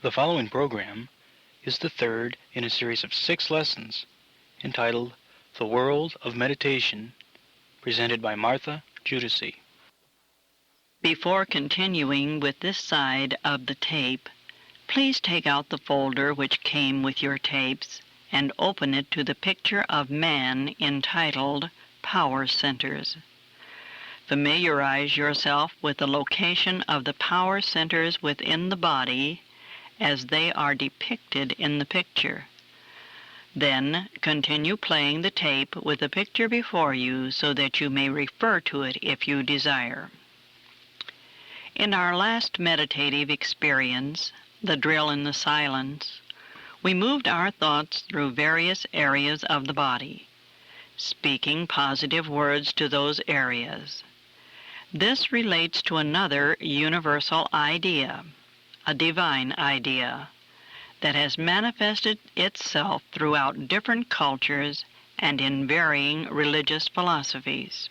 The following program is the third in a series of 6 lessons entitled The World of Meditation, presented by Martha-Giudici. Before continuing with this side of the tape, please take out the folder which came with your tapes and open it to the picture of man entitled Power Centers. Familiarize yourself with the location of the power centers within the body as they are depicted in the picture. Then continue playing the tape with the picture before you so that you may refer to it if you desire. In our last meditative experience, the drill in the silence, we moved our thoughts through various areas of the body, speaking positive words to those areas. This relates to another universal idea, a divine idea, that has manifested itself throughout different cultures and in varying religious philosophies.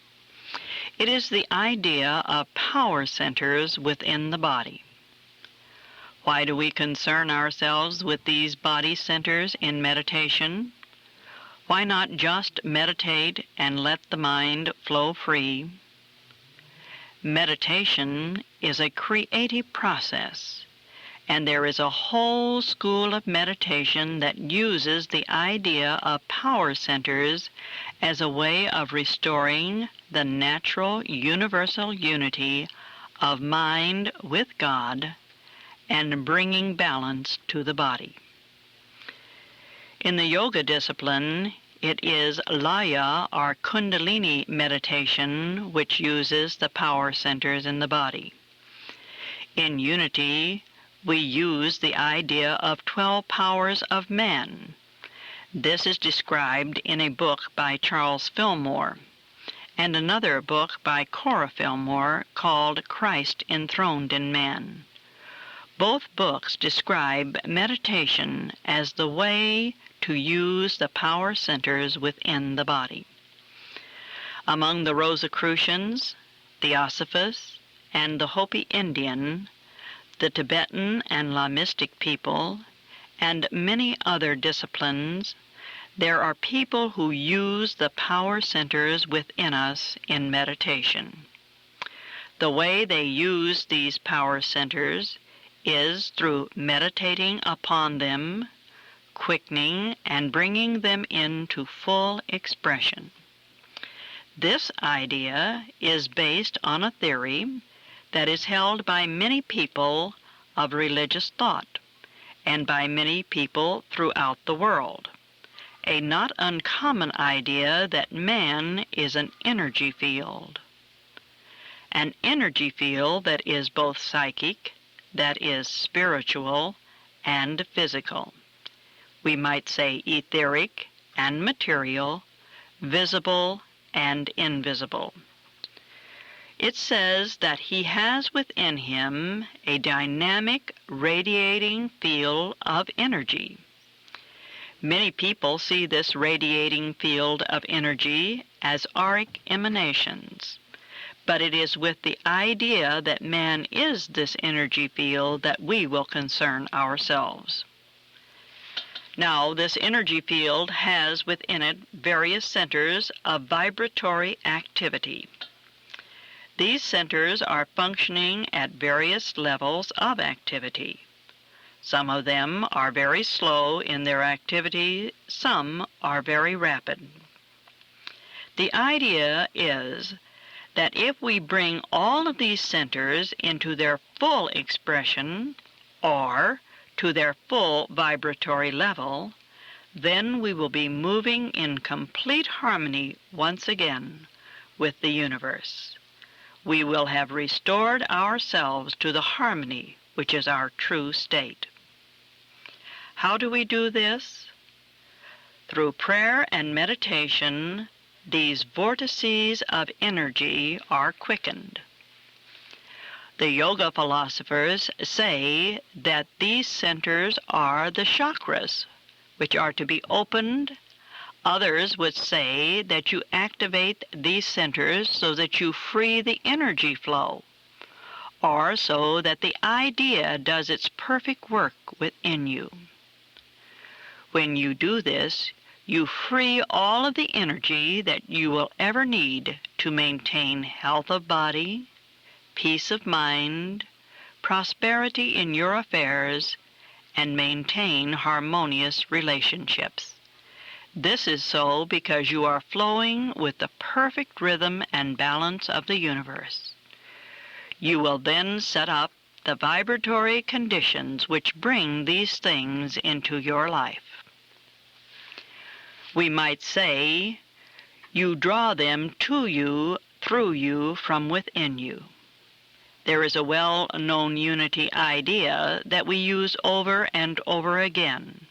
It is the idea of power centers within the body. Why do we concern ourselves with these body centers in meditation? Why not just meditate and let the mind flow free? Meditation is a creative process, and there is a whole school of meditation that uses the idea of power centers as a way of restoring the natural universal unity of mind with God and bringing balance to the body. In the yoga discipline, it is Laya or Kundalini meditation which uses the power centers in the body. In unity, we use the idea of 12 powers of man. This is described in a book by Charles Fillmore and another book by Cora Fillmore called Christ Enthroned in Man. Both books describe meditation as the way to use the power centers within the body. Among the Rosicrucians, Theosophists, and the Hopi Indian, the Tibetan and Lamistic people, and many other disciplines, there are people who use the power centers within us in meditation. The way they use these power centers is through meditating upon them, quickening and bringing them into full expression. This idea is based on a theory that is held by many people of religious thought and by many people throughout the world. A not uncommon idea that man is an energy field. An energy field that is both psychic, that is spiritual, and physical. We might say etheric and material, visible and invisible. It says that he has within him a dynamic, radiating field of energy. Many people see this radiating field of energy as auric emanations, but it is with the idea that man is this energy field that we will concern ourselves. Now, this energy field has within it various centers of vibratory activity. These centers are functioning at various levels of activity. Some of them are very slow in their activity, some are very rapid. The idea is that if we bring all of these centers into their full expression, or to their full vibratory level, then we will be moving in complete harmony once again with the universe. We will have restored ourselves to the harmony which is our true state. How do we do this? Through prayer and meditation, these vortices of energy are quickened. The yoga philosophers say that these centers are the chakras, which are to be opened. Others would say that you activate these centers so that you free the energy flow. or so that the idea does its perfect work within you. When you do this, you free all of the energy that you will ever need to maintain health of body, peace of mind, prosperity in your affairs, and maintain harmonious relationships. This is so because you are flowing with the perfect rhythm and balance of the universe. You will then set up the vibratory conditions which bring these things into your life. We might say, you draw them to you, through you, from within you. There is a well-known unity idea that we use over and over again.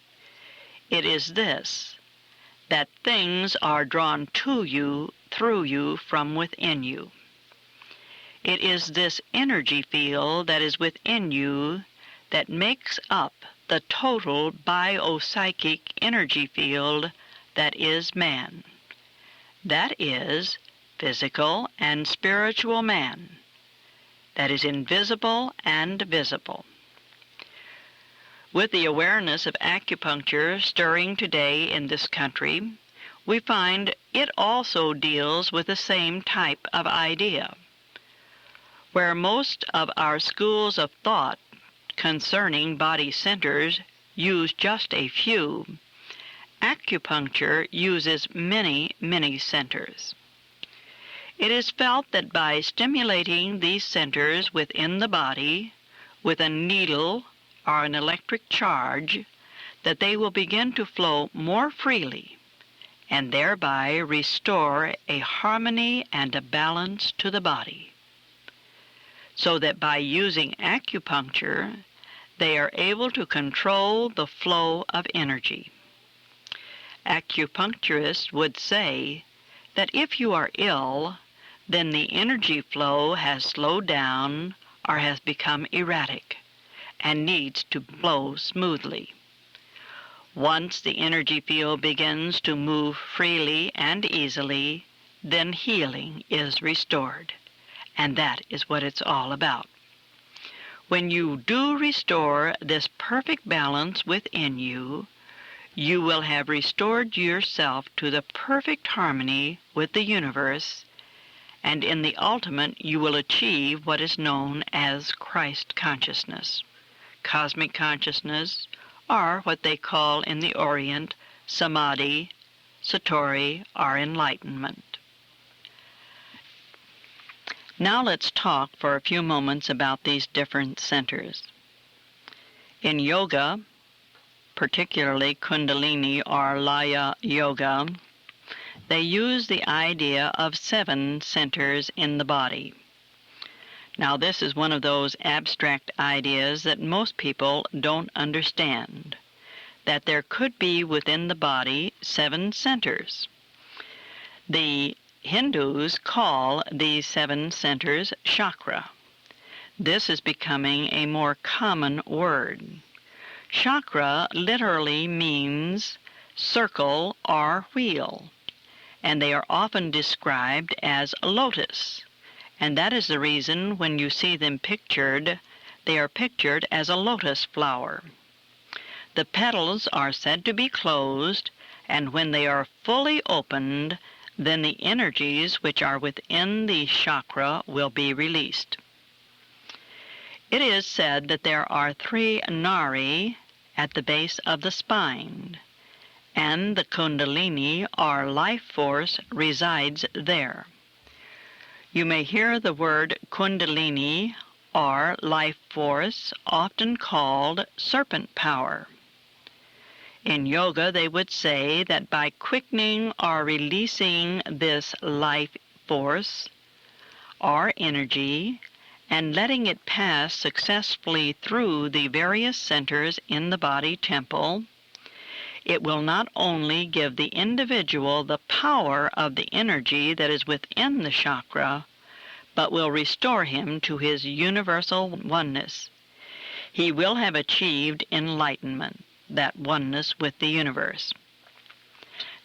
It is this, that things are drawn to you, through you, from within you. It is this energy field that is within you that makes up the total biopsychic energy field that is man. That is physical and spiritual man. That is invisible and visible. With the awareness of acupuncture stirring today in this country, we find it also deals with the same type of idea. Where most of our schools of thought concerning body centers use just a few, acupuncture uses many, many centers. It is felt that by stimulating these centers within the body with a needle or an electric charge, that they will begin to flow more freely and thereby restore a harmony and a balance to the body. So that by using acupuncture, they are able to control the flow of energy. Acupuncturists would say that if you are ill, then the energy flow has slowed down or has become erratic and needs to flow smoothly. Once the energy field begins to move freely and easily, then healing is restored. And that is what it's all about. When you do restore this perfect balance within you, you will have restored yourself to the perfect harmony with the universe, and in the ultimate you will achieve what is known as Christ consciousness, cosmic consciousness, or what they call in the Orient samadhi, satori, or enlightenment. Now let's talk for a few moments about these different centers. In yoga, particularly Kundalini or Laya Yoga, they use the idea of 7 centers in the body. Now this is one of those abstract ideas that most people don't understand, that there could be within the body 7 centers. The Hindus call these 7 centers chakra. This is becoming a more common word. Chakra literally means circle or wheel, and they are often described as a lotus, and that is the reason when you see them pictured, they are pictured as a lotus flower. The petals are said to be closed, and when they are fully opened, then the energies which are within the chakra will be released. It is said that there are 3 nari at the base of the spine, and the Kundalini, or life force, resides there. You may hear the word Kundalini, or life force, often called serpent power. In yoga, they would say that by quickening or releasing this life force or energy and letting it pass successfully through the various centers in the body temple, it will not only give the individual the power of the energy that is within the chakra, but will restore him to his universal oneness. He will have achieved enlightenment, that oneness with the universe.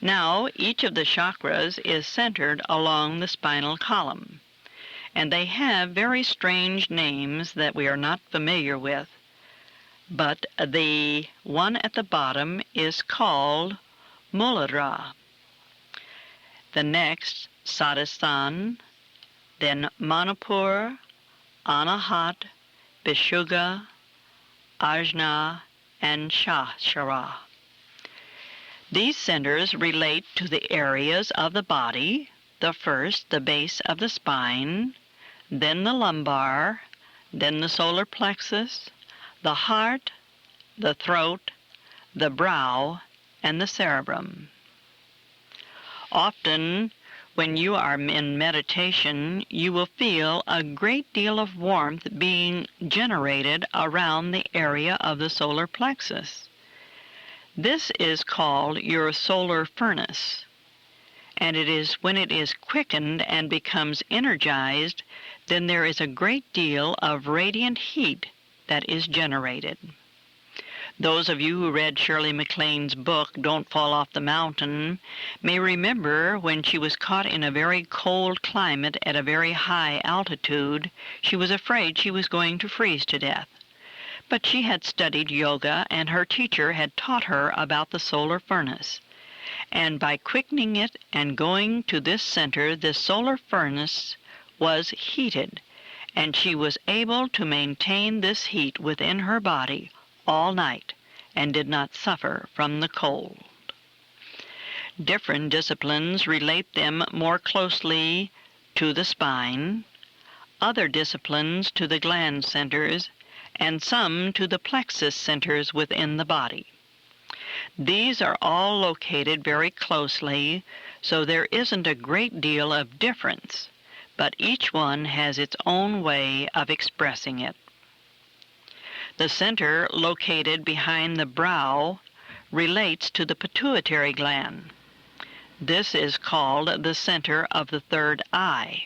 Now, each of the chakras is centered along the spinal column, and they have very strange names that we are not familiar with. But the one at the bottom is called Muladhara. The next, Sadhisthana, then Manipur, Anahat, Vishuddha, Ajna, and Sahasrara. These centers relate to the areas of the body, the first, the base of the spine, then the lumbar, then the solar plexus, the heart, the throat, the brow, and the cerebrum. Often, when you are in meditation, you will feel a great deal of warmth being generated around the area of the solar plexus. This is called your solar furnace, and it is when it is quickened and becomes energized, then there is a great deal of radiant heat that is generated. Those of you who read Shirley MacLaine's book, Don't Fall Off the Mountain, may remember when she was caught in a very cold climate at a very high altitude, she was afraid she was going to freeze to death. But she had studied yoga, and her teacher had taught her about the solar furnace. And by quickening it and going to this center, this solar furnace was heated, and she was able to maintain this heat within her body all night and did not suffer from the cold. Different disciplines relate them more closely to the spine, other disciplines to the gland centers, and some to the plexus centers within the body. These are all located very closely, so there isn't a great deal of difference, but each one has its own way of expressing it. The center located behind the brow relates to the pituitary gland. This is called the center of the third eye.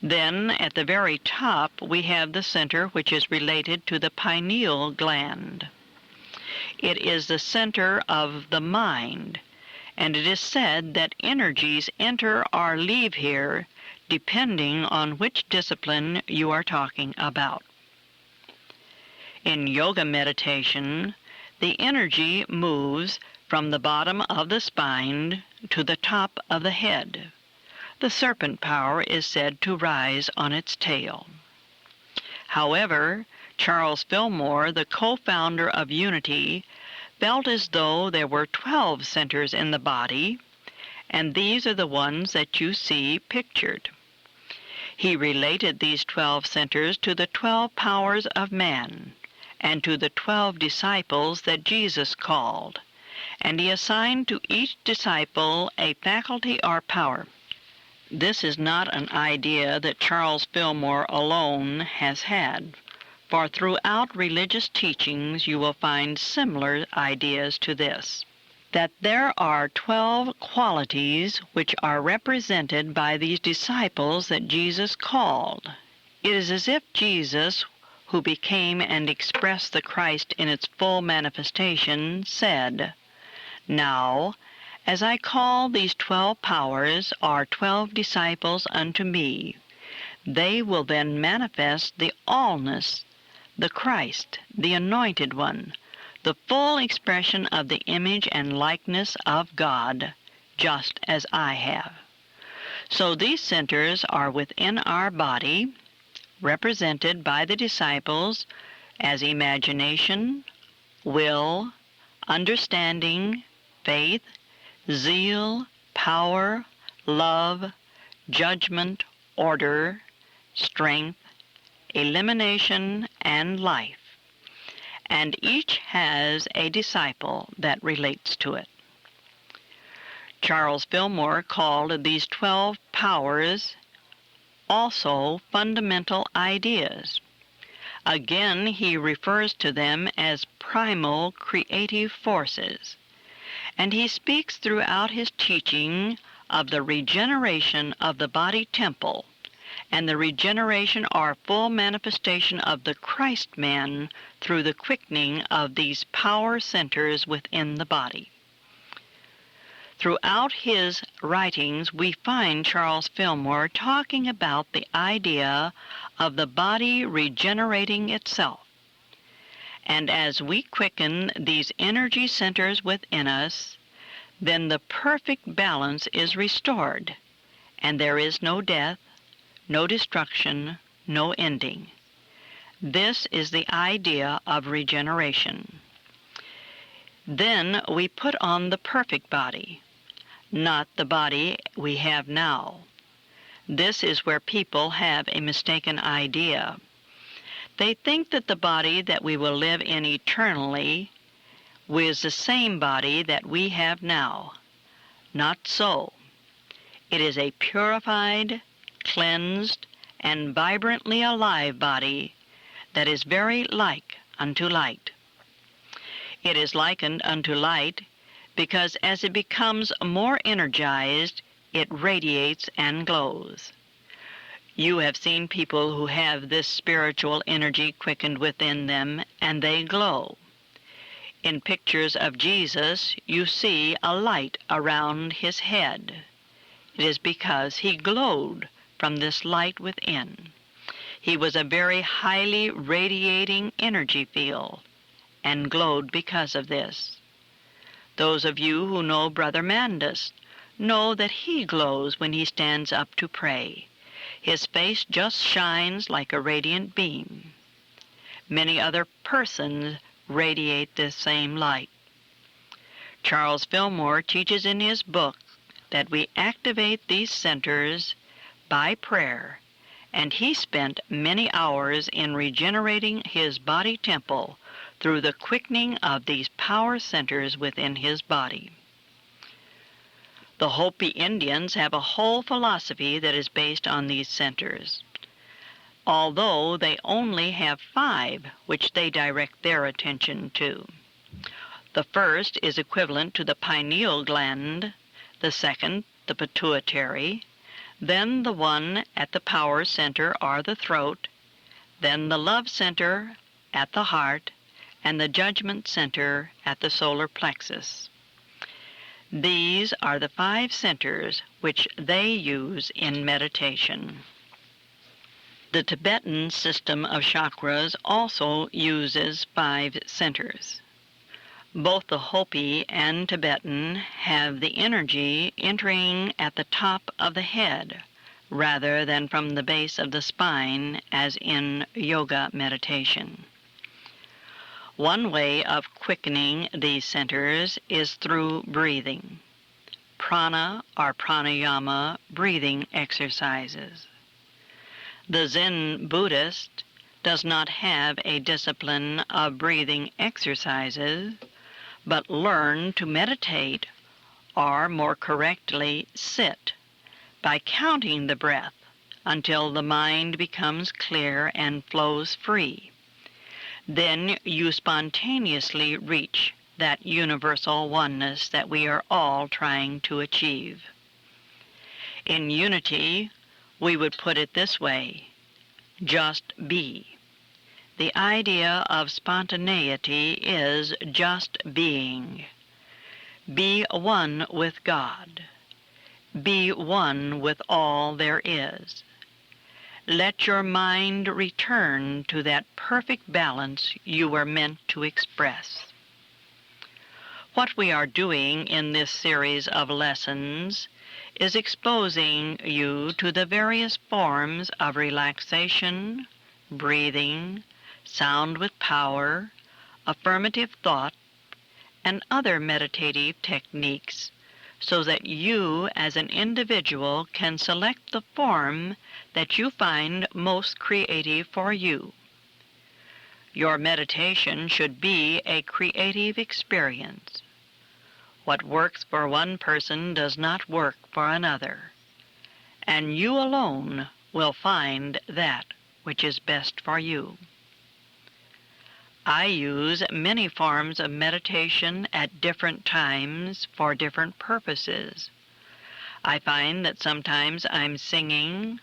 Then at the very top we have the center which is related to the pineal gland. It is the center of the mind, and it is said that energies enter or leave here depending on which discipline you are talking about. In yoga meditation, the energy moves from the bottom of the spine to the top of the head. The serpent power is said to rise on its tail. However, Charles Fillmore, the co-founder of Unity, felt as though there were 12 centers in the body, and these are the ones that you see pictured. He related these 12 centers to the 12 powers of man and to the 12 disciples that Jesus called, and he assigned to each disciple a faculty or power. This is not an idea that Charles Fillmore alone has had, for throughout religious teachings you will find similar ideas to this, that there are 12 qualities which are represented by these disciples that Jesus called. It is as if Jesus, who became and expressed the Christ in its full manifestation, said, "Now, as I call these 12 powers or 12 disciples unto me, they will then manifest the allness, the Christ, the Anointed One, the full expression of the image and likeness of God, just as I have." So these centers are within our body, represented by the disciples as imagination, will, understanding, faith, zeal, power, love, judgment, order, strength, elimination, and life. And each has a disciple that relates to it. Charles Fillmore called these 12 powers also fundamental ideas. Again, he refers to them as primal creative forces. And he speaks throughout his teaching of the regeneration of the body temple and the regeneration or full manifestation of the Christ-man through the quickening of these power centers within the body. Throughout his writings, we find Charles Fillmore talking about the idea of the body regenerating itself. And as we quicken these energy centers within us, then the perfect balance is restored, and there is no death, no destruction, no ending. This is the idea of regeneration. Then we put on the perfect body, not the body we have now. This is where people have a mistaken idea. They think that the body that we will live in eternally is the same body that we have now. Not so. It is a purified, cleansed, and vibrantly alive body that is very like unto light. It is likened unto light because as it becomes more energized, it radiates and glows. You have seen people who have this spiritual energy quickened within them, and they glow. In pictures of Jesus, you see a light around his head. It is because he glowed from this light within. He was a very highly radiating energy field and glowed because of this. Those of you who know Brother Mandus know that he glows when he stands up to pray. His face just shines like a radiant beam. Many other persons radiate this same light. Charles Fillmore teaches in his book that we activate these centers by prayer, and he spent many hours in regenerating his body temple through the quickening of these power centers within his body. The Hopi Indians have a whole philosophy that is based on these centers, although they only have 5 which they direct their attention to. The first is equivalent to the pineal gland, the second, the pituitary, then the one at the power center or the throat, then the love center at the heart, and the judgment center at the solar plexus. These are the 5 centers which they use in meditation. The Tibetan system of chakras also uses 5 centers. Both the Hopi and Tibetan have the energy entering at the top of the head rather than from the base of the spine as in yoga meditation. One way of quickening these centers is through breathing. Prana or pranayama breathing exercises. The Zen Buddhist does not have a discipline of breathing exercises, but learn to meditate, or more correctly, sit, by counting the breath until the mind becomes clear and flows free. Then you spontaneously reach that universal oneness that we are all trying to achieve. In unity, we would put it this way: just be. The idea of spontaneity is just being. Be one with God. Be one with all there is. Let your mind return to that perfect balance you were meant to express. What we are doing in this series of lessons is exposing you to the various forms of relaxation, breathing, sound with power, affirmative thought, and other meditative techniques so that you as an individual can select the form that you find most creative for you. Your meditation should be a creative experience. What works for one person does not work for another, and you alone will find that which is best for you. I use many forms of meditation at different times for different purposes. I find that sometimes I'm singing,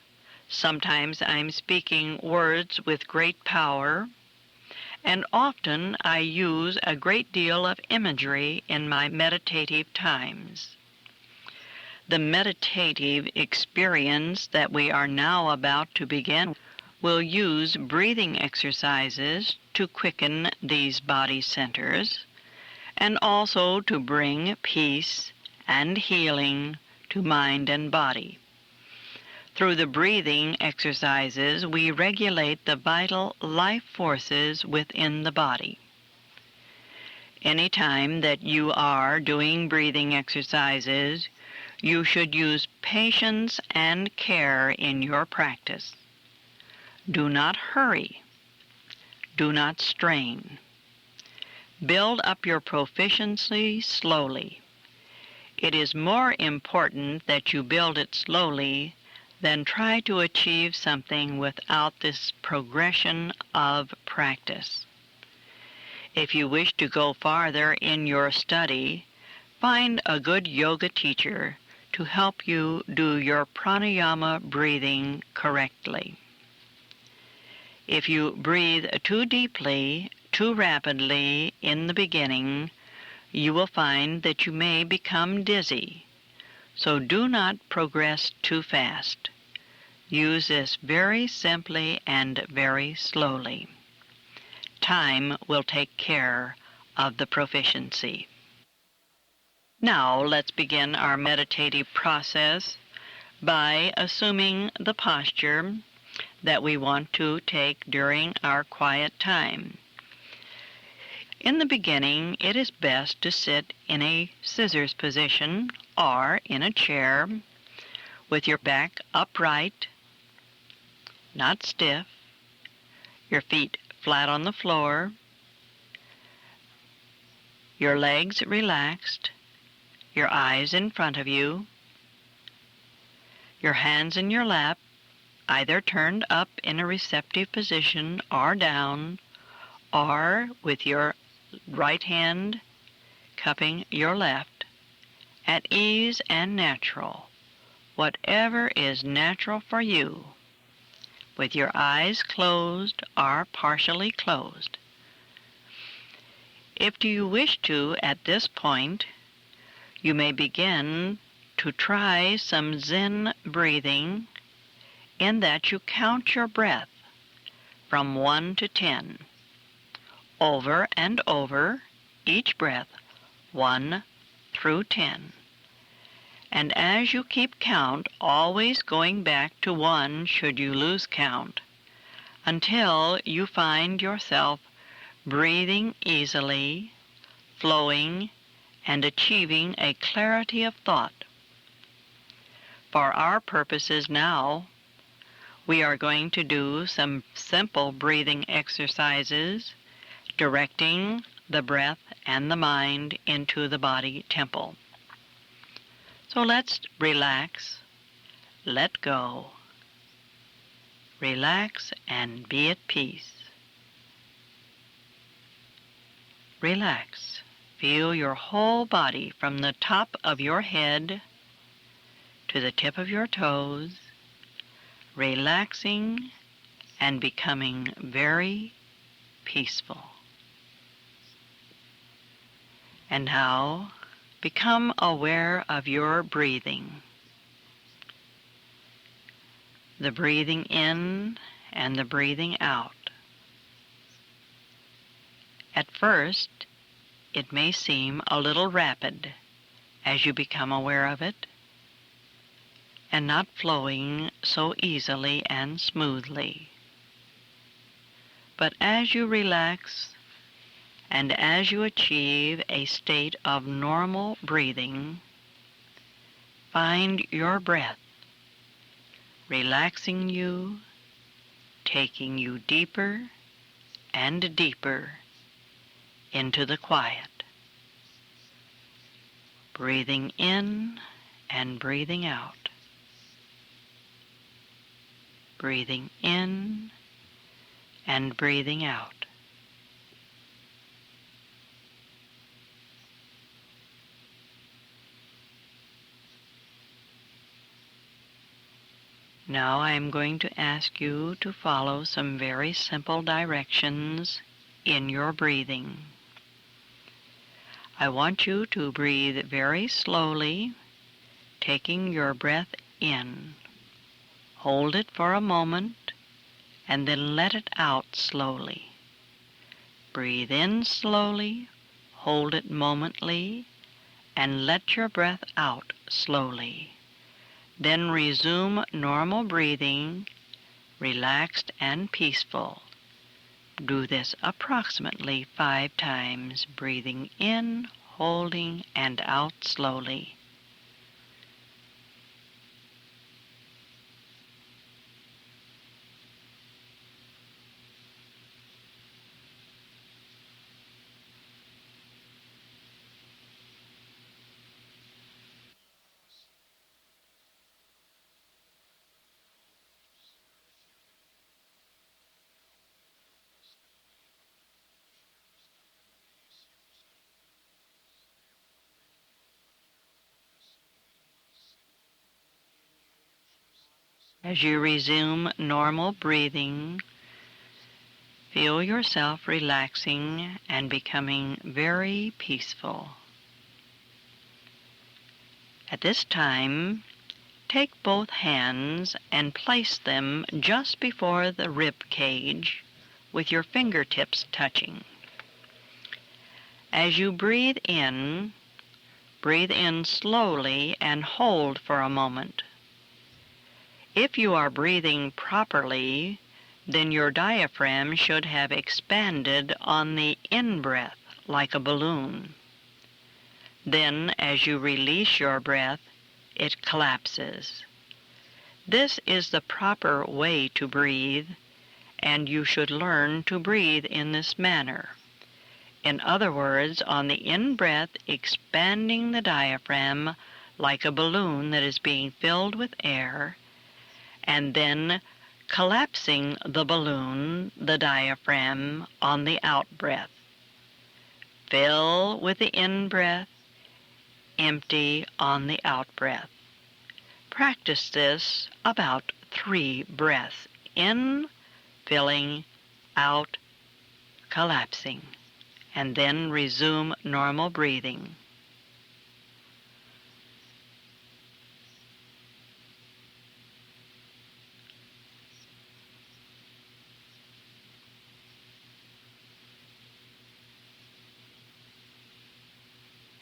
sometimes I'm speaking words with great power, and often I use a great deal of imagery in my meditative times. The meditative experience that we are now about to begin will use breathing exercises to quicken these body centers and also to bring peace and healing to mind and body. Through the breathing exercises, we regulate the vital life forces within the body. Anytime that you are doing breathing exercises, you should use patience and care in your practice. Do not hurry. Do not strain. Build up your proficiency slowly. It is more important that you build it slowly than try to achieve something without this progression of practice. If you wish to go farther in your study, find a good yoga teacher to help you do your pranayama breathing correctly. If you breathe too deeply, too rapidly in the beginning, you will find that you may become dizzy. So do not progress too fast. Use this very simply and very slowly. Time will take care of the proficiency. Now let's begin our meditative process by assuming the posture that we want to take during our quiet time. In the beginning, it is best to sit in a scissors position or in a chair with your back upright, not stiff, your feet flat on the floor, your legs relaxed, your eyes in front of you, your hands in your lap, either turned up in a receptive position or down, or with your right hand cupping your left, at ease and natural, whatever is natural for you, with your eyes closed or partially closed. If you wish to, at this point, you may begin to try some Zen breathing in that you count your breath from 1 to 10, over and over each breath, 1 through 10. And as you keep count, always going back to 1 should you lose count, until you find yourself breathing easily, flowing, and achieving a clarity of thought. For our purposes now, we are going to do some simple breathing exercises, directing the breath and the mind into the body temple. So let's relax, let go, relax and be at peace. Relax. Feel your whole body from the top of your head to the tip of your toes, relaxing and becoming very peaceful. And now, become aware of your breathing. The breathing in and the breathing out. At first, it may seem a little rapid as you become aware of it, and not flowing so easily and smoothly. But as you relax and as you achieve a state of normal breathing, find your breath relaxing you, taking you deeper and deeper into the quiet. Breathing in and breathing out. Breathing in and breathing out. Now I am going to ask you to follow some very simple directions in your breathing. I want you to breathe very slowly, taking your breath in. Hold it for a moment and then let it out slowly. Breathe in slowly, hold it momently, and let your breath out slowly. Then resume normal breathing, relaxed and peaceful. Do this approximately 5 times, breathing in, holding, and out slowly. As you resume normal breathing, feel yourself relaxing and becoming very peaceful. At this time, take both hands and place them just before the rib cage with your fingertips touching. As you breathe in slowly and hold for a moment. If you are breathing properly, then your diaphragm should have expanded on the in-breath like a balloon. Then, as you release your breath, it collapses. This is the proper way to breathe, and you should learn to breathe in this manner. In other words, on the in-breath, expanding the diaphragm like a balloon that is being filled with air, and then collapsing the balloon, the diaphragm, on the out-breath. Fill with the in-breath, empty on the out-breath. Practice this about 3 breaths. In, filling, out, collapsing, and then resume normal breathing.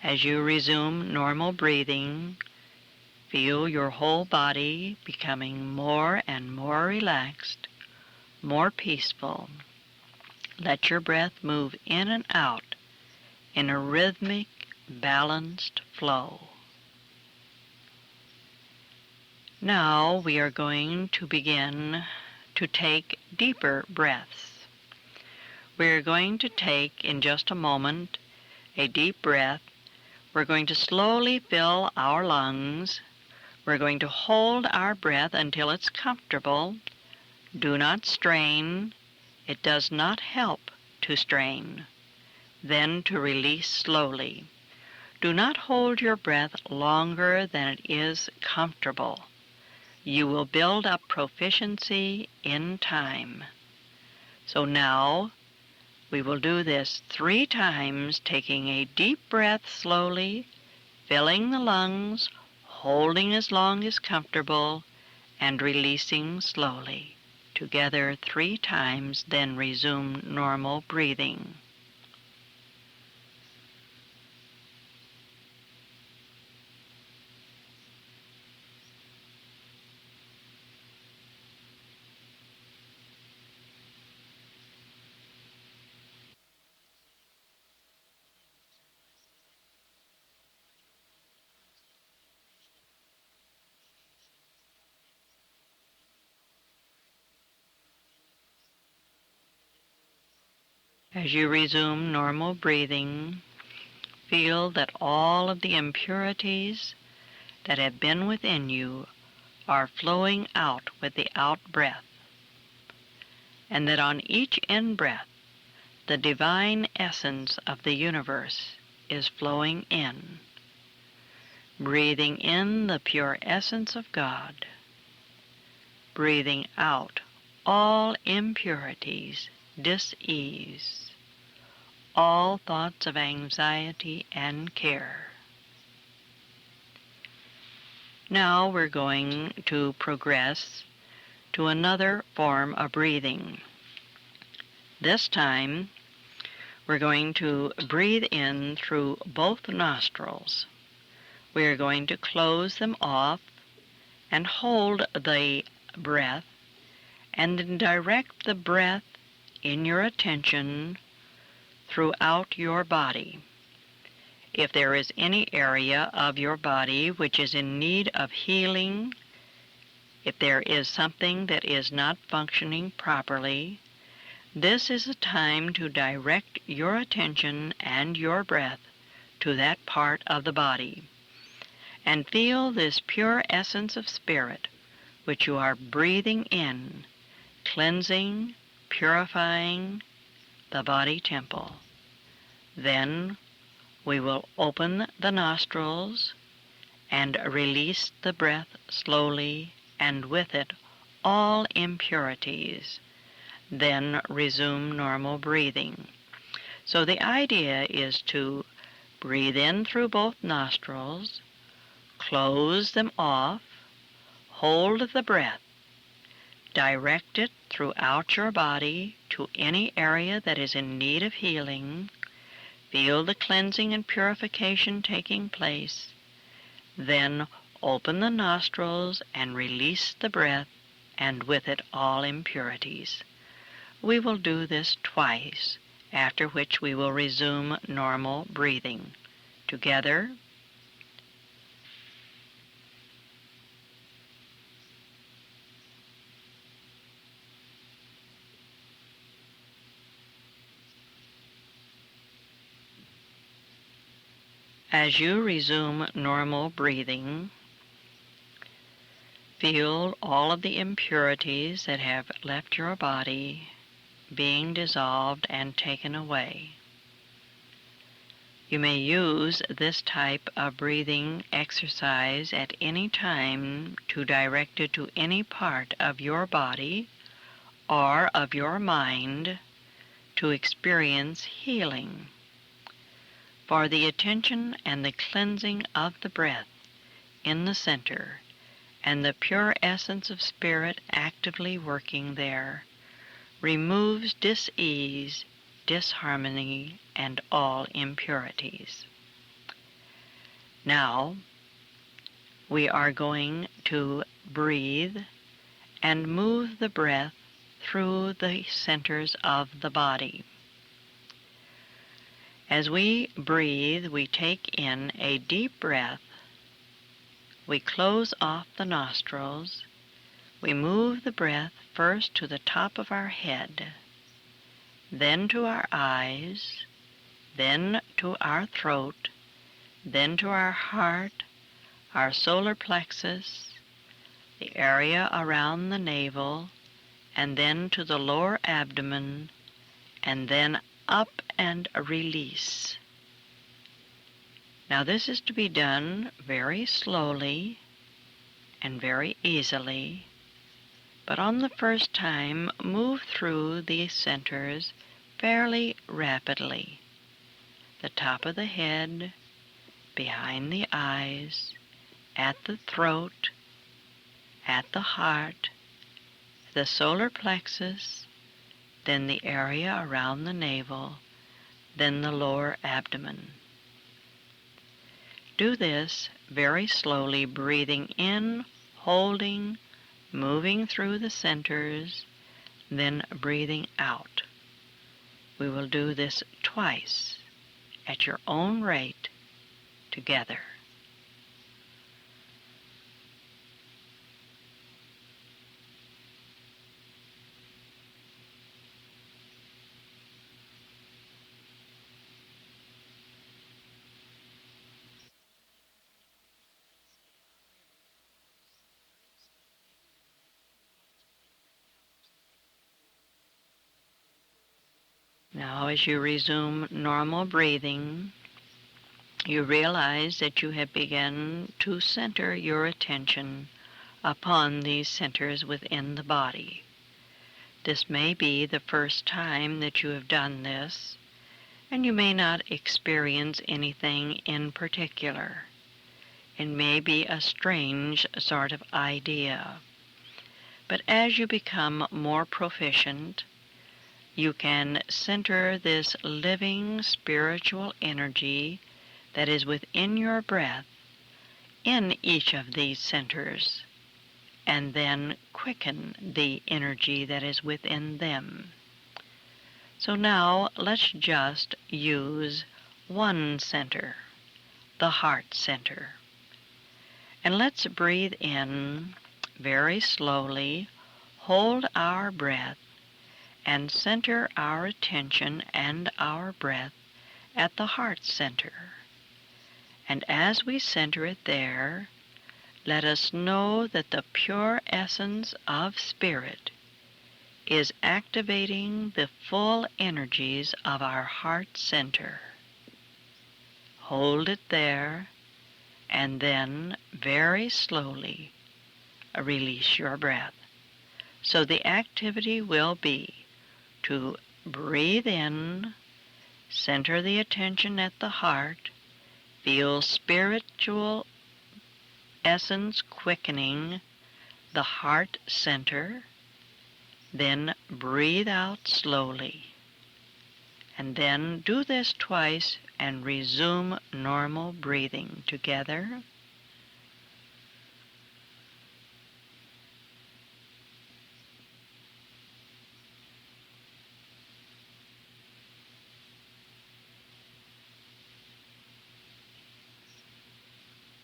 As you resume normal breathing, feel your whole body becoming more and more relaxed, more peaceful. Let your breath move in and out in a rhythmic, balanced flow. Now we are going to begin to take deeper breaths. We're going to take, in just a moment, a deep breath. We're going to slowly fill our lungs. We're going to hold our breath until it's comfortable. Do not strain. It does not help to strain. Then to release slowly. Do not hold your breath longer than it is comfortable. You will build up proficiency in time. So now we will do this 3 times, taking a deep breath slowly, filling the lungs, holding as long as comfortable, and releasing slowly. Together 3 times, then resume normal breathing. As you resume normal breathing, feel that all of the impurities that have been within you are flowing out with the out-breath, and that on each in-breath, the divine essence of the universe is flowing in, breathing in the pure essence of God, breathing out all impurities, dis-ease, all thoughts of anxiety and care. Now we're going to progress to another form of breathing. This time, we're going to breathe in through both nostrils. We're going to close them off and hold the breath, and then direct the breath in your attention throughout your body. If there is any area of your body which is in need of healing, if there is something that is not functioning properly, this is a time to direct your attention and your breath to that part of the body, and feel this pure essence of spirit which you are breathing in, cleansing, purifying the body temple. Then we will open the nostrils and release the breath slowly, and with it all impurities. Then resume normal breathing. So the idea is to breathe in through both nostrils, close them off, hold the breath, direct it throughout your body to any area that is in need of healing, feel the cleansing and purification taking place, then open the nostrils and release the breath, and with it all impurities. We will do this twice, after which we will resume normal breathing. Together. As you resume normal breathing, feel all of the impurities that have left your body being dissolved and taken away. You may use this type of breathing exercise at any time to direct it to any part of your body or of your mind to experience healing. For the attention and the cleansing of the breath in the center and the pure essence of spirit actively working there removes dis-ease, disharmony, and all impurities. Now, we are going to breathe and move the breath through the centers of the body. As we breathe, we take in a deep breath, we close off the nostrils, we move the breath first to the top of our head, then to our eyes, then to our throat, then to our heart, our solar plexus, the area around the navel, and then to the lower abdomen, and then up and release. Now this is to be done very slowly and very easily, but on the first time, move through these centers fairly rapidly. The top of the head, behind the eyes, at the throat, at the heart, the solar plexus, then the area around the navel, then the lower abdomen. Do this very slowly, breathing in, holding, moving through the centers, then breathing out. We will do this twice at your own rate together. Now, as you resume normal breathing, you realize that you have begun to center your attention upon these centers within the body. This may be the first time that you have done this, and you may not experience anything in particular. It may be a strange sort of idea, but as you become more proficient, you can center this living spiritual energy that is within your breath in each of these centers, and then quicken the energy that is within them. So now let's just use one center, the heart center. And let's breathe in very slowly, hold our breath, and center our attention and our breath at the heart center. And as we center it there, let us know that the pure essence of Spirit is activating the full energies of our heart center. Hold it there, and then very slowly release your breath. So the activity will be to breathe in, center the attention at the heart, feel spiritual essence quickening the heart center, then breathe out slowly. And then do this twice and resume normal breathing together.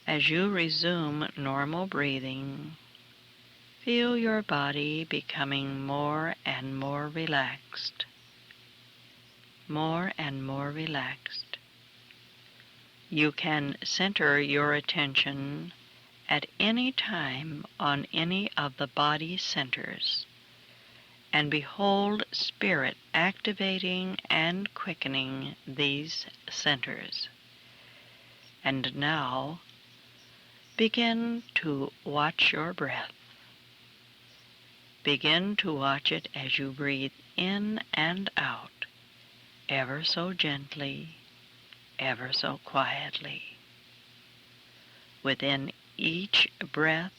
As you resume normal breathing, feel your body becoming more and more relaxed. More and more relaxed. You can center your attention at any time on any of the body centers, and behold Spirit activating and quickening these centers. And now, begin to watch your breath. Begin to watch it as you breathe in and out, ever so gently, ever so quietly. Within each breath,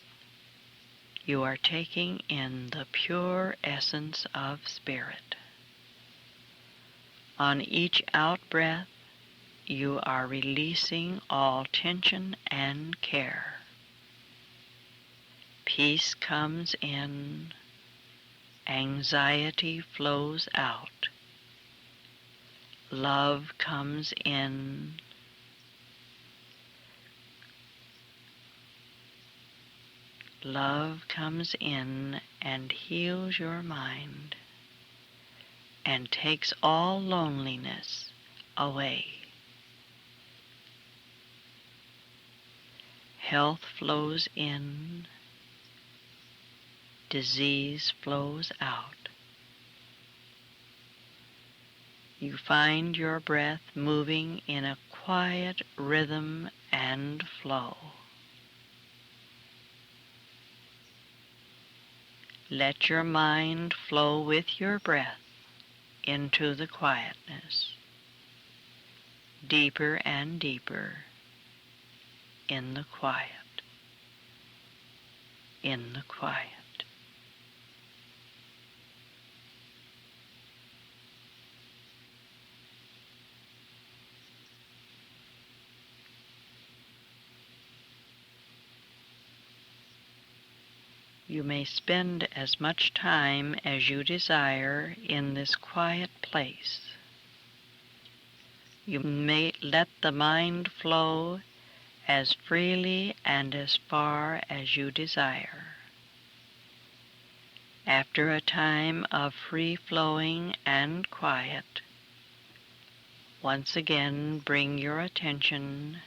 you are taking in the pure essence of Spirit. On each out-breath, you are releasing all tension and care. Peace comes in, anxiety flows out. Love comes in. Love comes in and heals your mind and takes all loneliness away. Health flows in. Disease flows out. You find your breath moving in a quiet rhythm and flow. Let your mind flow with your breath into the quietness, deeper and deeper in the quiet, in the quiet. You may spend as much time as you desire in this quiet place. You may let the mind flow as freely and as far as you desire. After a time of free-flowing and quiet, once again bring your attention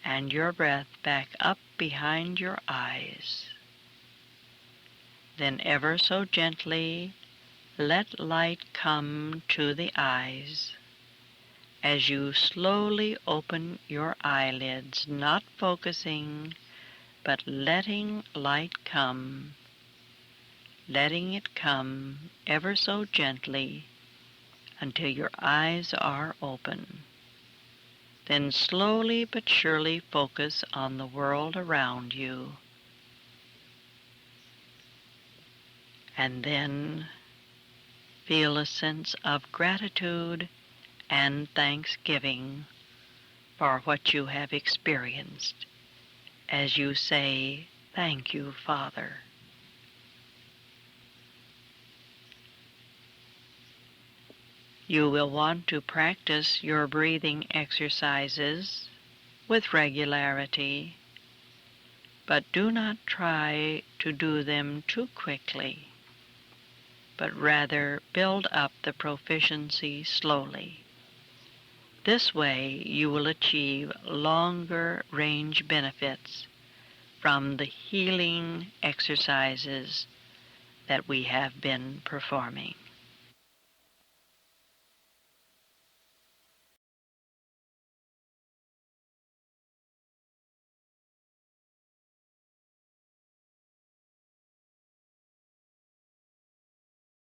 and your breath back up behind your eyes. Then ever so gently, let light come to the eyes as you slowly open your eyelids, not focusing, but letting light come, letting it come ever so gently until your eyes are open. Then slowly but surely focus on the world around you. And then feel a sense of gratitude and thanksgiving for what you have experienced as you say, "Thank you, Father." You will want to practice your breathing exercises with regularity, but do not try to do them too quickly, but rather build up the proficiency slowly. This way you will achieve longer range benefits from the healing exercises that we have been performing.